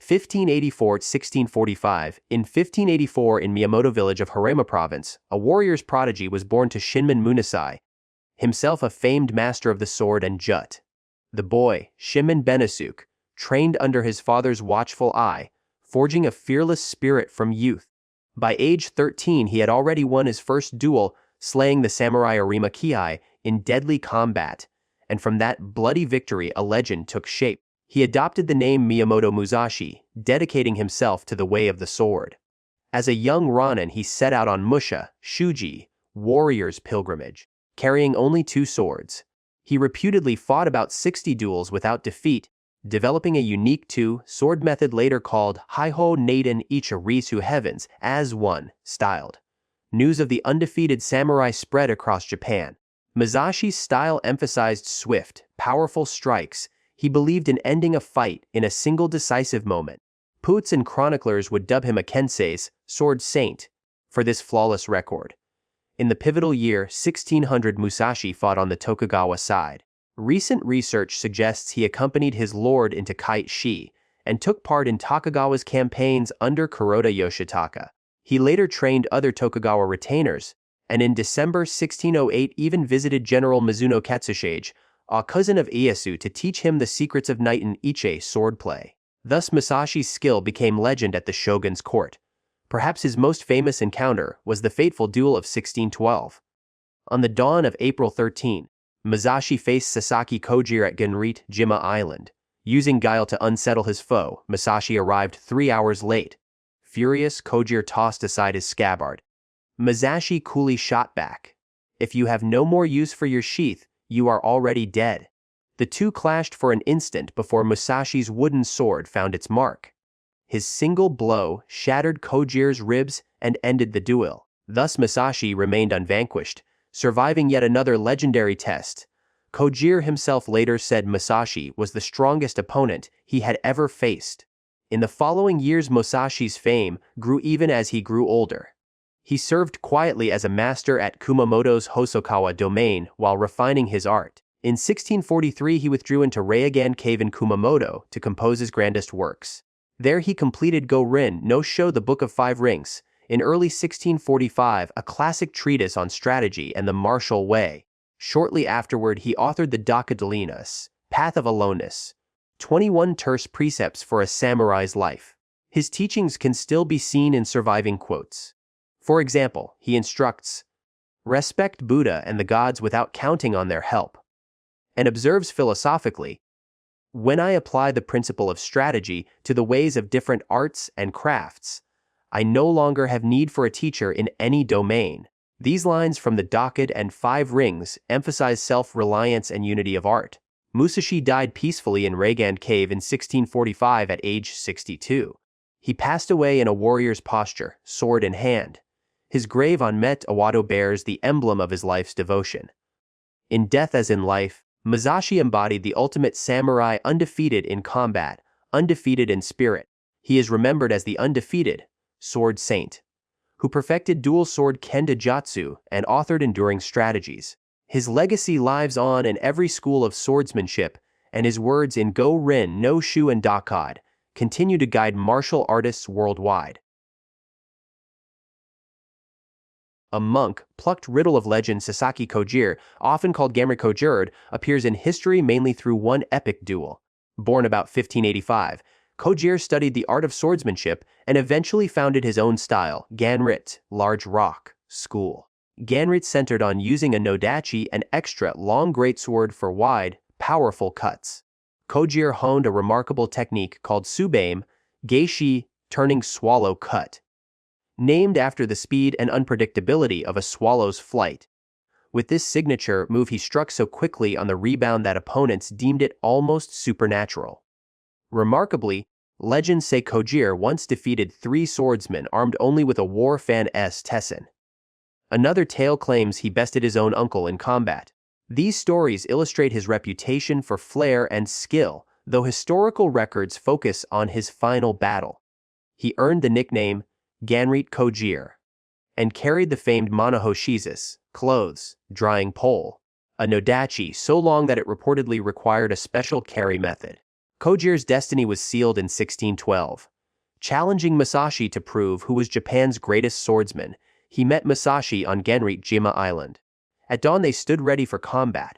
1584–1645. In 1584, in Miyamoto village of Harema province, a warrior's prodigy was born to Shinmen Munasai, himself a famed master of the sword and jut. The boy, Shinmen Benasuk, trained under his father's watchful eye, forging a fearless spirit from youth. By age 13, he had already won his first duel, slaying the samurai Arima Kihei in deadly combat, and from that bloody victory a legend took shape. He adopted the name Miyamoto Musashi, dedicating himself to the way of the sword. As a young Ronin, he set out on Musha, Shuji, warrior's pilgrimage, carrying only 2 swords. He reputedly fought about 60 duels without defeat, developing a unique 2-sword method later called Haiho Naden Ichirisu Heavens as one, styled. News of the undefeated samurai spread across Japan. Musashi's style emphasized swift, powerful strikes. He believed in ending a fight in a single decisive moment. Poets and chroniclers would dub him a Kensei's sword saint for this flawless record. In the pivotal year 1600, Musashi fought on the Tokugawa side. Recent research suggests he accompanied his lord into Kaishi and took part in Tokugawa's campaigns under Kuroda Yoshitaka. He later trained other Tokugawa retainers, and in December 1608 even visited General Mizuno Katsushige, a cousin of Ieyasu, to teach him the secrets of Naiten Ichi swordplay. Thus Musashi's skill became legend at the shogun's court. Perhaps his most famous encounter was the fateful duel of 1612. On the dawn of April 13, Musashi faced Sasaki Kojiro at Genrit Jima Island. Using guile to unsettle his foe, Musashi arrived 3 hours late. Furious, Kojiro tossed aside his scabbard. Musashi coolly shot back. "If you have no more use for your sheath, you are already dead." The two clashed for an instant before Musashi's wooden sword found its mark. His single blow shattered Kojiro's ribs and ended the duel. Thus Musashi remained unvanquished, surviving yet another legendary test. Kojiro himself later said Musashi was the strongest opponent he had ever faced. In the following years, Musashi's fame grew even as he grew older. He served quietly as a master at Kumamoto's Hosokawa domain while refining his art. In 1643, he withdrew into Ryogan Cave in Kumamoto to compose his grandest works. There he completed Go-Rin no Sho, the Book of 5 Rings. In early 1645, a classic treatise on strategy and the martial way. Shortly afterward, he authored the Dakadalinas, Path of Aloneness, 21 terse precepts for a samurai's life. His teachings can still be seen in surviving quotes. For example, he instructs, "Respect Buddha and the gods without counting on their help," and observes philosophically, "When I apply the principle of strategy to the ways of different arts and crafts, I no longer have need for a teacher in any domain." These lines from the Dakad and 5 Rings emphasize self-reliance and unity of art. Musashi died peacefully in Ryogan Cave in 1645 at age 62. He passed away in a warrior's posture, sword in hand. His grave on Met Awato bears the emblem of his life's devotion. In death as in life, Musashi embodied the ultimate samurai, undefeated in combat, undefeated in spirit. He is remembered as the undefeated sword saint, who perfected dual sword kendo jutsu and authored enduring strategies. His legacy lives on in every school of swordsmanship, and his words in Go-Rin no Shu and Dakad continue to guide martial artists worldwide. A monk, plucked riddle of legend Sasaki Kojiro, often called Gamri Kojiro, appears in history mainly through one epic duel. Born about 1585, Kojiro studied the art of swordsmanship and eventually founded his own style, Ganrit, large rock, school. Ganrit centered on using a nodachi, an extra long greatsword for wide, powerful cuts. Kojiro honed a remarkable technique called Tsubaime, Geishi, turning swallow cut, named after the speed and unpredictability of a swallow's flight. With this signature move, he struck so quickly on the rebound that opponents deemed it almost supernatural. Remarkably, legends say Kojiro once defeated 3 swordsmen armed only with a war fan S. Tessen. Another tale claims he bested his own uncle in combat. These stories illustrate his reputation for flair and skill, though historical records focus on his final battle. He earned the nickname Ganrit Kojiro and carried the famed monohoshizus, clothes, drying pole, a nodachi so long that it reportedly required a special carry method. Kojir's destiny was sealed in 1612. Challenging Musashi to prove who was Japan's greatest swordsman, he met Musashi on Genri-jima Island. At dawn they stood ready for combat.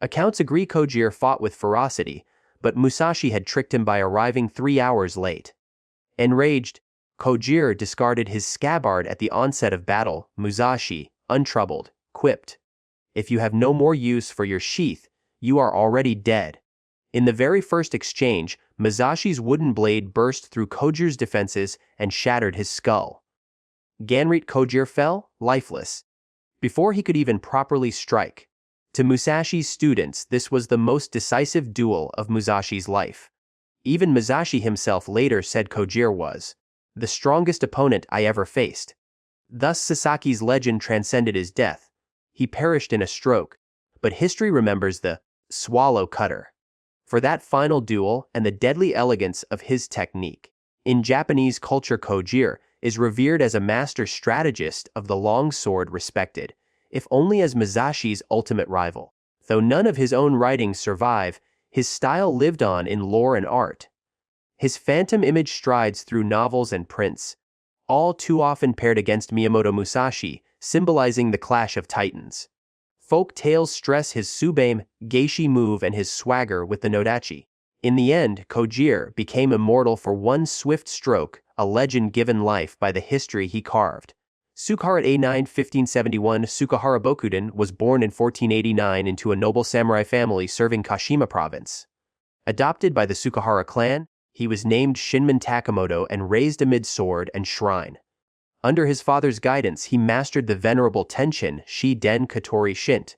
Accounts agree Kojir fought with ferocity, but Musashi had tricked him by arriving 3 hours late. Enraged, Kojir discarded his scabbard at the onset of battle. Musashi, untroubled, quipped, "If you have no more use for your sheath, you are already dead." In the very first exchange, Musashi's wooden blade burst through Kojir's defenses and shattered his skull. Genri Kojir fell, lifeless, before he could even properly strike. To Musashi's students, this was the most decisive duel of Musashi's life. Even Musashi himself later said Kojir was the strongest opponent I ever faced. Thus Sasaki's legend transcended his death. He perished in a stroke, but history remembers the swallow cutter for that final duel and the deadly elegance of his technique. In Japanese culture, Kojir is revered as a master strategist of the long sword, respected, if only as Musashi's ultimate rival. Though none of his own writings survive, his style lived on in lore and art. His phantom image strides through novels and prints, all too often paired against Miyamoto Musashi, symbolizing the clash of titans. Folk tales stress his subame, geishi move and his swagger with the nodachi. In the end, Kojir became immortal for one swift stroke, a legend given life by the history he carved. Sukahara A9 1571 Sukahara Bokuden was born in 1489 into a noble samurai family serving Kashima province. Adopted by the Sukahara clan, he was named Shinman Takamoto and raised amid sword and shrine. Under his father's guidance, he mastered the venerable Tenshin Shi-den Katori Shint.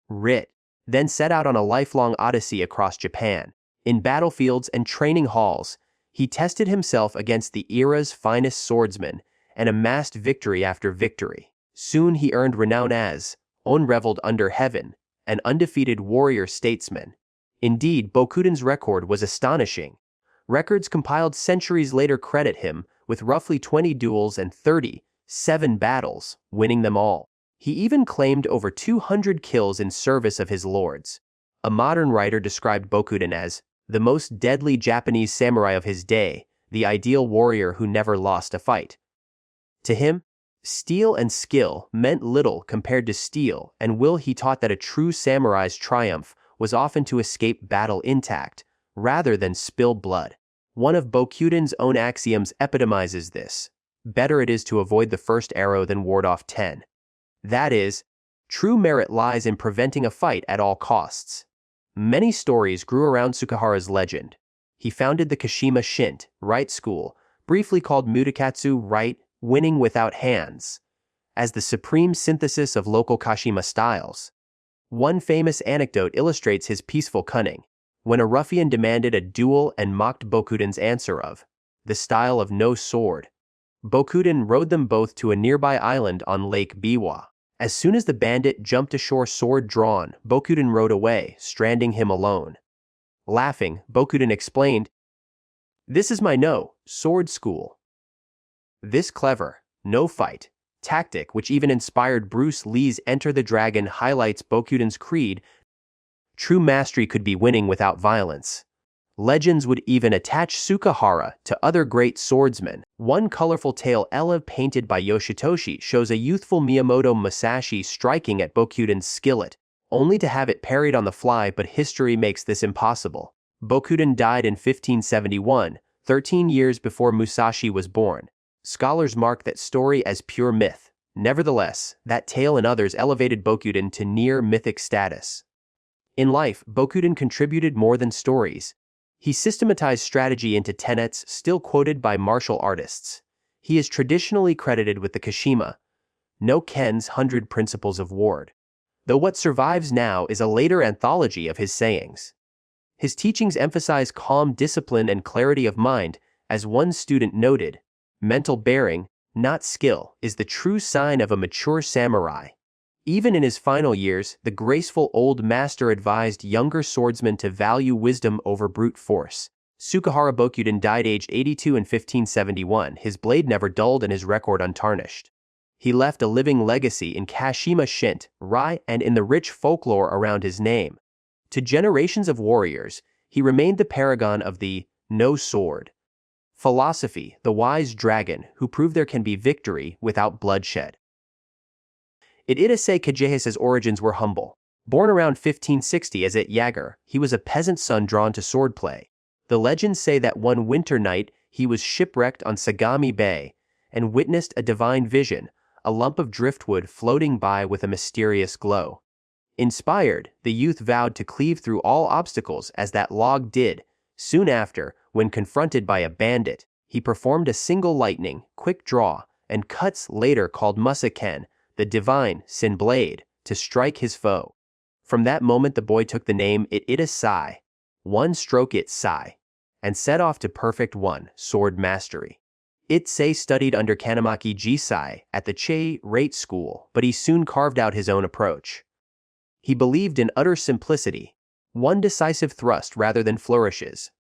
Writ, then set out on a lifelong odyssey across Japan. In battlefields and training halls, he tested himself against the era's finest swordsmen and amassed victory after victory. Soon he earned renown as, unreveled under heaven, an undefeated warrior statesman. Indeed, Bokuden's record was astonishing. Records compiled centuries later credit him with roughly 20 duels and 37 battles, winning them all. He even claimed over 200 kills in service of his lords. A modern writer described Bokuden as the most deadly Japanese samurai of his day, the ideal warrior who never lost a fight. To him, steel and skill meant little compared to steel and will. He taught that a true samurai's triumph was often to escape battle intact, rather than spill blood. One of Bokuden's own axioms epitomizes this: better it is to avoid the first arrow than ward off 10. That is, true merit lies in preventing a fight at all costs. Many stories grew around Sukahara's legend. He founded the Kashima Shint right school, briefly called Mutakatsu right, winning without hands, as the supreme synthesis of local Kashima styles. One famous anecdote illustrates his peaceful cunning. When a ruffian demanded a duel and mocked Bokuden's answer of the style of no sword, Bokuden rode them both to a nearby island on Lake Biwa. As soon as the bandit jumped ashore sword drawn, Bokuden rode away, stranding him alone. Laughing, Bokuden explained, "This is my sword school." This clever, no-fight tactic, which even inspired Bruce Lee's Enter the Dragon, highlights Bokuden's creed: true mastery could be winning without violence. Legends would even attach Sukahara to other great swordsmen. One colorful tale, Ella, painted by Yoshitoshi, shows a youthful Miyamoto Musashi striking at Bokuden's skillet, only to have it parried on the fly, but history makes this impossible. Bokuden died in 1571, 13 years before Musashi was born. Scholars mark that story as pure myth. Nevertheless, that tale and others elevated Bokuden to near mythic status. In life, Bokuden contributed more than stories. He systematized strategy into tenets still quoted by martial artists. He is traditionally credited with the Kashima no Ken's 100 Principles of War, though what survives now is a later anthology of his sayings. His teachings emphasize calm discipline and clarity of mind. As one student noted, mental bearing, not skill, is the true sign of a mature samurai. Even in his final years, the graceful old master advised younger swordsmen to value wisdom over brute force. Sukahara Bokuden died aged 82 in 1571. His blade never dulled and his record untarnished. He left a living legacy in Kashima Shint, Rai, and in the rich folklore around his name. To generations of warriors, He remained the paragon of the no sword philosophy, the wise dragon who proved there can be victory without bloodshed. Itidase Kajehis's origins were humble. Born around 1560 as Jaeger, he was a peasant son drawn to swordplay. The legends say that one winter night he was shipwrecked on Sagami Bay and witnessed a divine vision, a lump of driftwood floating by with a mysterious glow. Inspired, the youth vowed to cleave through all obstacles as that log did. Soon after, when confronted by a bandit, he performed a single lightning, quick draw, and cuts later called Musaken, the divine sin blade, to strike his foe. From that moment the boy took the name Itidase, one stroke Itsai, and set off to perfect one sword mastery. Itsai studied under Kanamaki Jisai at the Chei Rate School, but he soon carved out his own approach. He believed in utter simplicity, one decisive thrust rather than flourishes.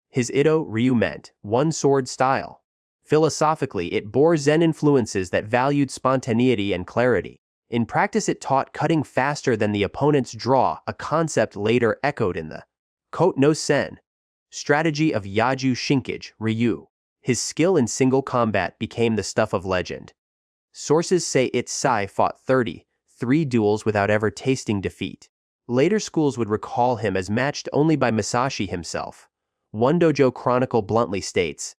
His Ito Ryu meant one sword style. Philosophically, it bore Zen influences that valued spontaneity and clarity. In practice, it taught cutting faster than the opponent's draw, a concept later echoed in the Kote no Sen strategy of Yaju Shinkage Ryu. His skill in single combat became the stuff of legend. Sources say Itsai fought 33 duels without ever tasting defeat. Later schools would recall him as matched only by Masashi himself. One dojo chronicle bluntly states,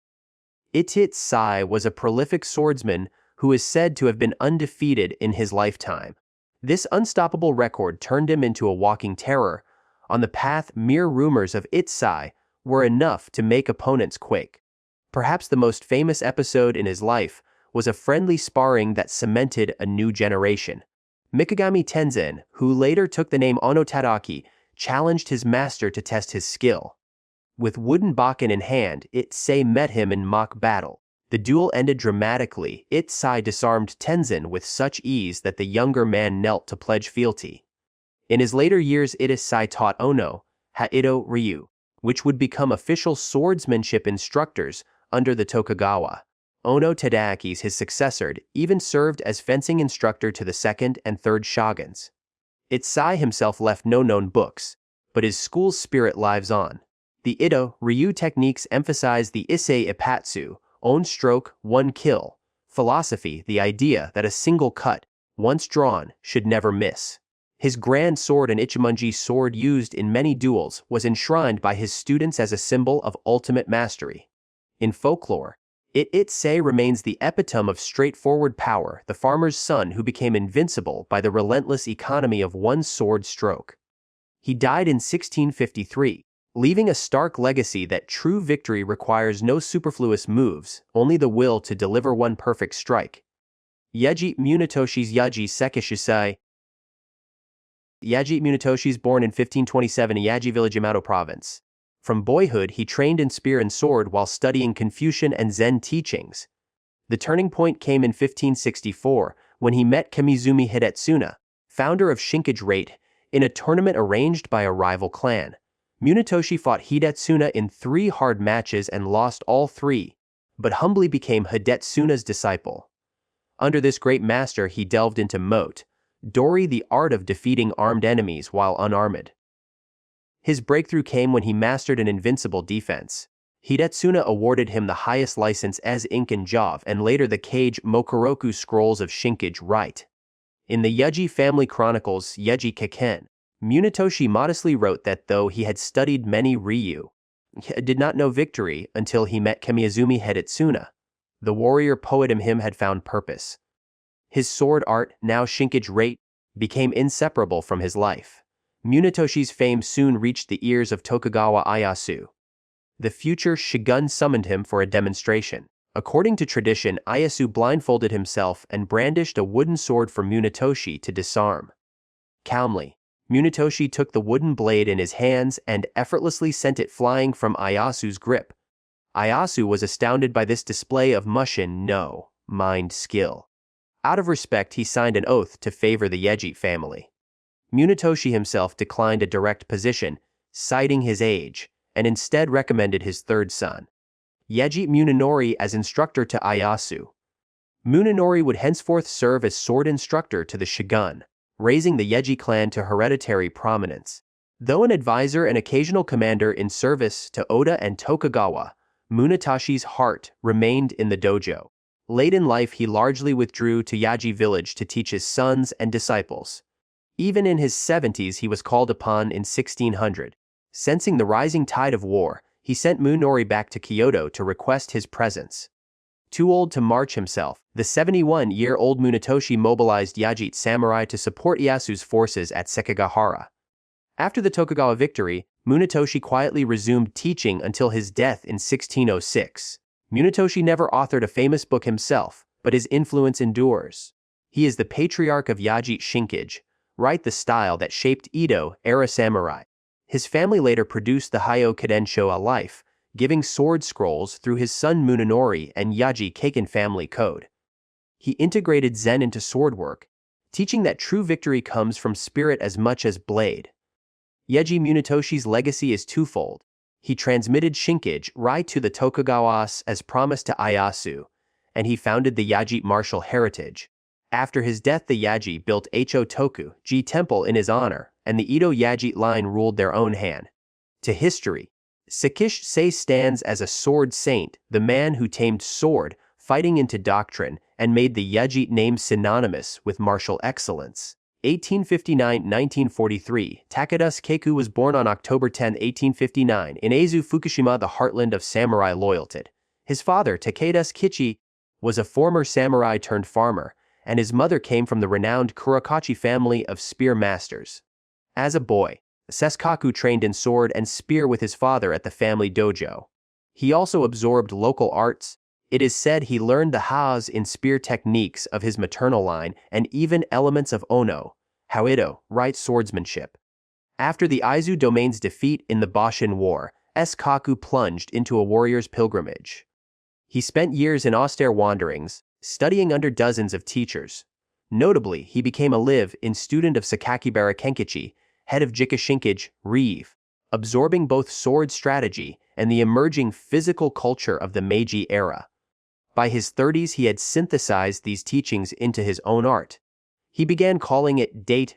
Ititsai was a prolific swordsman who is said to have been undefeated in his lifetime. This unstoppable record turned him into a walking terror. On the path, mere rumors of Itsai were enough to make opponents quake. Perhaps the most famous episode in his life was a friendly sparring that cemented a new generation. Mikagami Tenzin, who later took the name Ono Tadaki, challenged his master to test his skill. With wooden bakken in hand, Itsai met him in mock battle. The duel ended dramatically. Itsai disarmed Tenzin with such ease that the younger man knelt to pledge fealty. In his later years, Itsai taught Ono Ito Ryu, which would become official swordsmanship instructors under the Tokugawa. Ono Tadaki's, his successor, even served as fencing instructor to the second and third shoguns. Itsai himself left no known books, but his school's spirit lives on. The Ito Ryu techniques emphasize the Issei Ipatsu, own stroke, one kill, philosophy, the idea that a single cut, once drawn, should never miss. His grand sword and Ichimonji sword used in many duels was enshrined by his students as a symbol of ultimate mastery. In folklore, Itsai remains the epitome of straightforward power, the farmer's son who became invincible by the relentless economy of one sword stroke. He died in 1653, leaving a stark legacy that true victory requires no superfluous moves, only the will to deliver one perfect strike. Yaji Munetoshi's Yaji Sekishisai. Yaji Munetoshi's born in 1527 in Yaji village, Yamato province. From boyhood, he trained in spear and sword while studying Confucian and Zen teachings. The turning point came in 1564 when he met Kamizumi Hidetsuna, founder of Shinkage Rate, in a tournament arranged by a rival clan. Munetoshi fought Hidetsuna in 3 hard matches and lost all 3, but humbly became Hidetsuna's disciple. Under this great master, he delved into mote dori, the art of defeating armed enemies while unarmed. His breakthrough came when he mastered an invincible defense. Hidetsuna awarded him the highest license as Incan Jov and later the Kage Mokoroku scrolls of Shinkage Rite. In the Yuji family chronicles Yuji Kaken, Munetoshi modestly wrote that though he had studied many Ryu, he did not know victory until he met Kamizumi Hidetsuna. The warrior poet in him had found purpose. His sword art, now Shinkage Rate, became inseparable from his life. Munetoshi's fame soon reached the ears of Tokugawa Ieyasu. The future shogun summoned him for a demonstration. According to tradition, Ieyasu blindfolded himself and brandished a wooden sword for Munetoshi to disarm. Calmly, Munetoshi took the wooden blade in his hands and effortlessly sent it flying from Ieyasu's grip. Ieyasu was astounded by this display of mushin no mind skill. Out of respect, he signed an oath to favor the Yeji family. Munetoshi himself declined a direct position, citing his age, and instead recommended his third son, Yeji Munenori, as instructor to Ieyasu. Munenori would henceforth serve as sword instructor to the shogun, raising the Yeji clan to hereditary prominence. Though an advisor and occasional commander in service to Oda and Tokugawa, Munatashi's heart remained in the dojo. Late in life, he largely withdrew to Yaji village to teach his sons and disciples. Even in his 70s, he was called upon in 1600. Sensing the rising tide of war, he sent Munori back to Kyoto to request his presence. Too old to march himself, the 71-year-old Munetoshi mobilized Yajite samurai to support Ieyasu's forces at Sekigahara. After the Tokugawa victory, Munetoshi quietly resumed teaching until his death in 1606. Munetoshi never authored a famous book himself, but his influence endures. He is the patriarch of Yajite Shinkage, the style that shaped Edo-era samurai. His family later produced the Hayo Kadensho a life, giving sword scrolls through his son Munenori and Yaji Keikan family code. He integrated Zen into swordwork, teaching that true victory comes from spirit as much as blade. Yaji Munetoshi's legacy is twofold. He transmitted Shinkage to the Tokugawas as promised to Ieyasu, and he founded the Yajite martial heritage. After his death, the Yaji built Hotoku-ji Temple in his honor, and the Edo Yajite line ruled their own hand. To history, Sekish Sei stands as a sword saint, the man who tamed sword fighting into doctrine and made the Yajite name synonymous with martial excellence. 1859–1943, Takedas Keiku was born on October 10, 1859, in Eizu, Fukushima, the heartland of samurai loyalty. His father, Takedas Kichi, was a former samurai turned farmer, and his mother came from the renowned Kurakachi family of spear masters. As a boy, Seskaku trained in sword and spear with his father at the family dojo. He also absorbed local arts. It is said he learned the ha's in spear techniques of his maternal line and even elements of ono, hauido, swordsmanship. After the Aizu domain's defeat in the Boshin War, Kaku plunged into a warrior's pilgrimage. He spent years in austere wanderings, studying under dozens of teachers. Notably, he became a live-in student of Sakakibara Kenkichi, head of Jika Shinkage, Reeve, absorbing both sword strategy and the emerging physical culture of the Meiji era. By his 30s, he had synthesized these teachings into his own art. He began calling it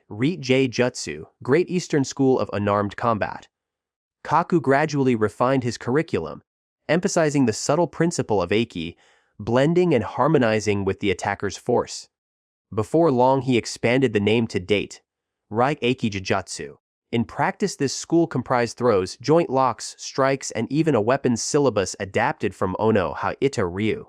Rit-Jai Jutsu, Great Eastern School of Unarmed Combat. Kaku gradually refined his curriculum, emphasizing the subtle principle of Eiki, blending and harmonizing with the attacker's force. Before long, he expanded the name to Eiki Jujutsu. In practice, this school comprised throws, joint locks, strikes, and even a weapons syllabus adapted from Ono Ha-Ita Ryu.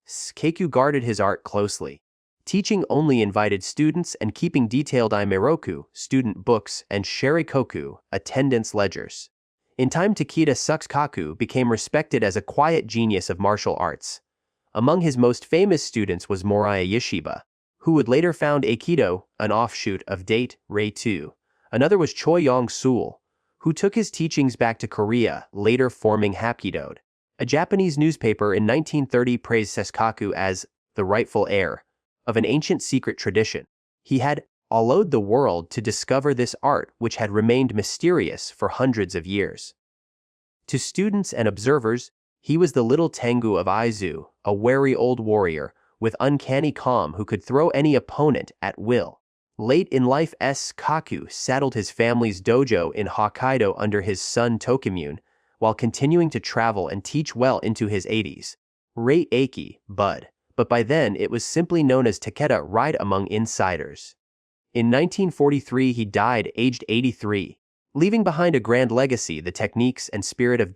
Keiku guarded his art closely, teaching only invited students and keeping detailed Aimeroku, student books, and Sherikoku, attendance ledgers. In time, Takeda Sukaku became respected as a quiet genius of martial arts. Among his most famous students was Moriya Yoshiba, who would later found Aikido, an offshoot of Rei-2. Another was Choi Yong-sul, who took his teachings back to Korea, later forming Hapkido. A Japanese newspaper in 1930 praised Seskaku as the rightful heir of an ancient secret tradition. He had allowed the world to discover this art which had remained mysterious for hundreds of years. To students and observers, he was the little Tengu of Aizu, a wary old warrior with uncanny calm who could throw any opponent at will. Late in life, Kaku saddled his family's dojo in Hokkaido under his son Tokimune, while continuing to travel and teach well into his 80s. Rei Eiki, Bud, but by then it was simply known as Takeda among insiders. In 1943 he died aged 83, leaving behind a grand legacy. The techniques and spirit of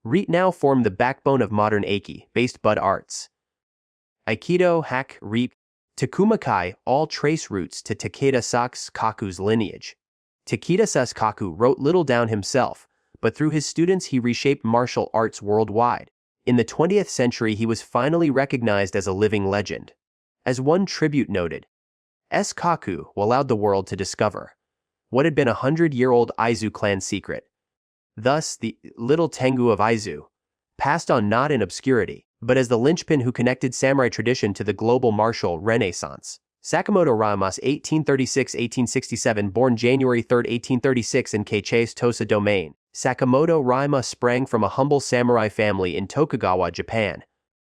Rit now form the backbone of modern Eiki-based Bud arts. Aikido, Hak, Reap, Takumakai all trace roots to Takeda Kaku's lineage. Takeda Kaku wrote little down himself, but through his students he reshaped martial arts worldwide. In the 20th century he was finally recognized as a living legend. As one tribute noted, Kaku allowed the world to discover what had been a 100-year-old Aizu clan secret. Thus, the little Tengu of Aizu passed on not in obscurity, but as the linchpin who connected samurai tradition to the global martial renaissance. Sakamoto Raimas 1836–1867, born January 3, 1836 in Keichase Tosa Domain. Sakamoto Raima sprang from a humble samurai family in Tokugawa, Japan.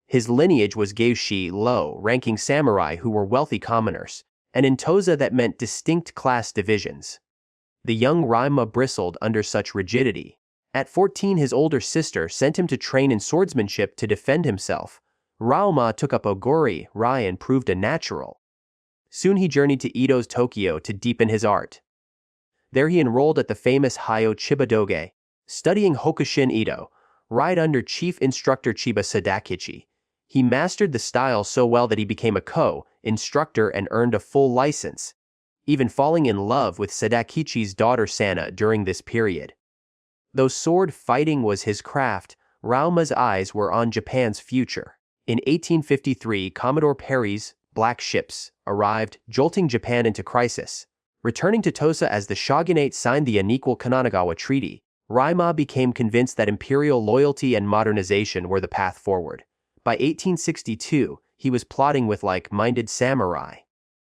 His lineage was Geishi, low-ranking samurai who were wealthy commoners, and in Tosa that meant distinct class divisions. The young Raima bristled under such rigidity. At 14, his older sister sent him to train in swordsmanship to defend himself. Raima took up oguri rai and proved a natural. Soon he journeyed to Edo's Tokyo to deepen his art. There he enrolled at the famous Hayo Chiba Doge, studying Hokushin Edo, right under chief instructor Chiba Sadakichi. He mastered the style so well that he became a co-instructor and earned a full license, even falling in love with Sadakichi's daughter Sana during this period. Though sword fighting was his craft, Rauma's eyes were on Japan's future. In 1853, Commodore Perry's black ships arrived, jolting Japan into crisis. Returning to Tosa as the shogunate signed the unequal Kanagawa Treaty, Raima became convinced that imperial loyalty and modernization were the path forward. By 1862, he was plotting with like-minded samurai.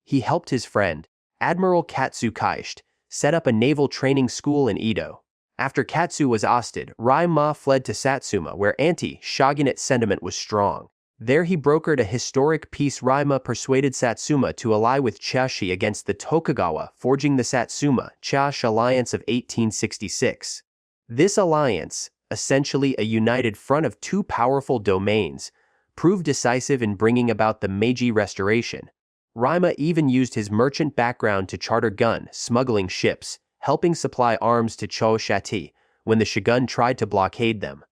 He helped his friend, Admiral Katsu Kaisht, set up a naval training school in Edo. After Katsu was ousted, Raima fled to Satsuma, where anti-shogunate sentiment was strong. There he brokered a historic peace. Raima persuaded Satsuma to ally with Chashi against the Tokugawa, forging the Satsuma-Chash alliance of 1866. This alliance, essentially a united front of two powerful domains, proved decisive in bringing about the Meiji Restoration. Raima even used his merchant background to charter gun smuggling ships, helping supply arms to Choshati when the shogun tried to blockade them.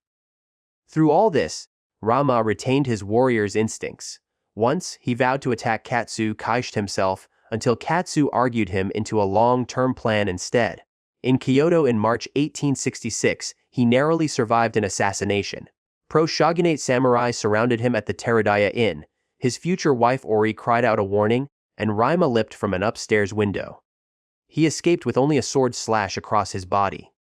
Through all this, Raima retained his warrior's instincts. Once, he vowed to attack Katsu Kaisht himself, until Katsu argued him into a long-term plan instead. In Kyoto in March 1866, he narrowly survived an assassination. Pro-shogunate samurai surrounded him at the Teradaya Inn. His future wife Ori cried out a warning, and Raima leapt from an upstairs window. He escaped with only a sword slash across his body.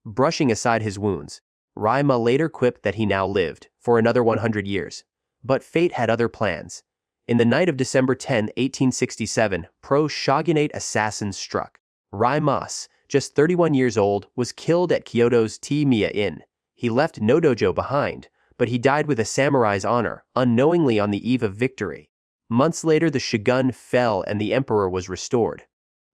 Brushing aside his wounds, Raima later quipped that he now lived for another 100 years. But fate had other plans. In the night of December 10, 1867, pro-shogunate assassins struck. Raimas, just 31 years old, was killed at Kyoto's Timiya Inn. He left no dojo behind, but he died with a samurai's honor, unknowingly on the eve of victory. Months later, the shogun fell and the emperor was restored.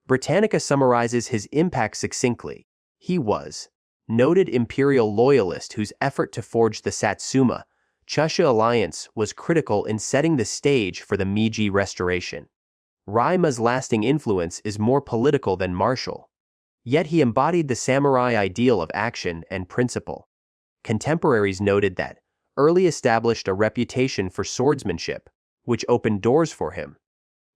Britannica summarizes his impact succinctly. He was noted imperial loyalist whose effort to forge the Satsuma-Chusha alliance was critical in setting the stage for the Meiji Restoration. Raima's lasting influence is more political than martial. Yet he embodied the samurai ideal of action and principle. Contemporaries noted that early established a reputation for swordsmanship, which opened doors for him.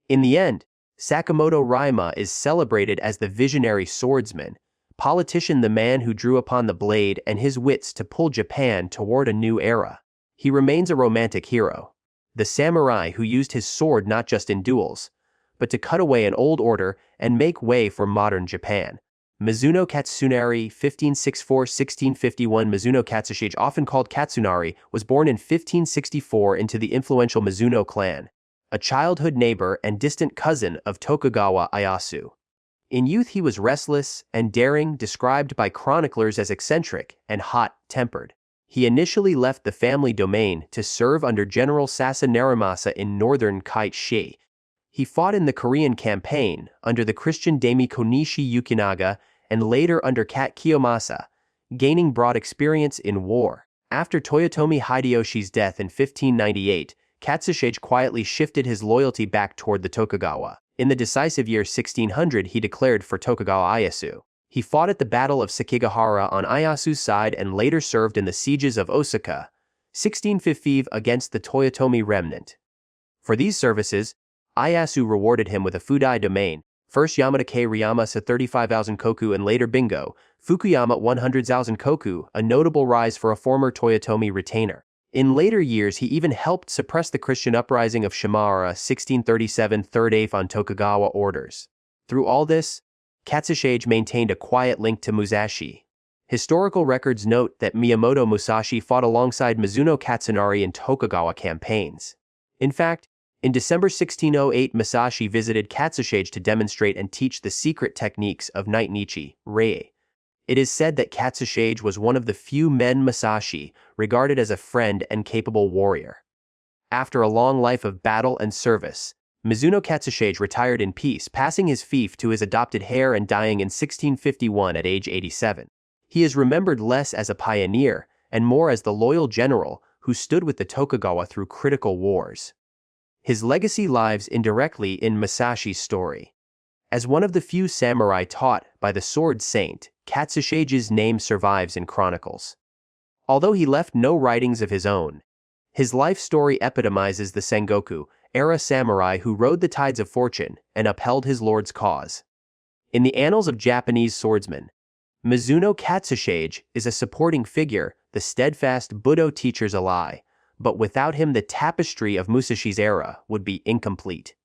In the end, Sakamoto Raima is celebrated as the visionary swordsman, politician, the man who drew upon the blade and his wits to pull Japan toward a new era. He remains a romantic hero, the samurai who used his sword not just in duels, but to cut away an old order and make way for modern Japan. Mizuno Katsunari, 1564–1651. Mizuno Katsushige, often called Katsunari, was born in 1564 into the influential Mizuno clan, a childhood neighbor and distant cousin of Tokugawa Ieyasu. In youth he was restless and daring, described by chroniclers as eccentric and hot-tempered. He initially left the family domain to serve under General Sasa Narimasa in northern Kaichi. He fought in the Korean campaign under the Christian daimyo Konishi Yukinaga and later under Kat Kiyomasa, gaining broad experience in war. After Toyotomi Hideyoshi's death in 1598, Katsushige quietly shifted his loyalty back toward the Tokugawa. In the decisive year 1600, he declared for Tokugawa Ieyasu. He fought at the Battle of Sekigahara on Ieyasu's side and later served in the sieges of Osaka, 1655, against the Toyotomi remnant. For these services, Ieyasu rewarded him with a Fudai domain, first Yamada K. Ryamasa 35,000 koku and later Bingo, Fukuyama 100,000 koku, a notable rise for a former Toyotomi retainer. In later years he even helped suppress the Christian uprising of Shimara 1637 Third Eighth on Tokugawa orders. Through all this, Katsushige maintained a quiet link to Musashi. Historical records note that Miyamoto Musashi fought alongside Mizuno Katsunari in Tokugawa campaigns. In fact, in December 1608, Musashi visited Katsushige to demonstrate and teach the secret techniques of Night Nichi, Rei. It is said that Katsushige was one of the few men Musashi regarded as a friend and capable warrior. After a long life of battle and service, Mizuno Katsushige retired in peace, passing his fief to his adopted heir and dying in 1651 at age 87. He is remembered less as a pioneer and more as the loyal general who stood with the Tokugawa through critical wars. His legacy lives indirectly in Masashi's story. As one of the few samurai taught by the Sword Saint, Katsushige's name survives in chronicles. Although he left no writings of his own, his life story epitomizes the Sengoku-era samurai who rode the tides of fortune and upheld his lord's cause. In the annals of Japanese swordsmen, Mizuno Katsushige is a supporting figure, the steadfast Budo teacher's ally, but without him the tapestry of Musashi's era would be incomplete.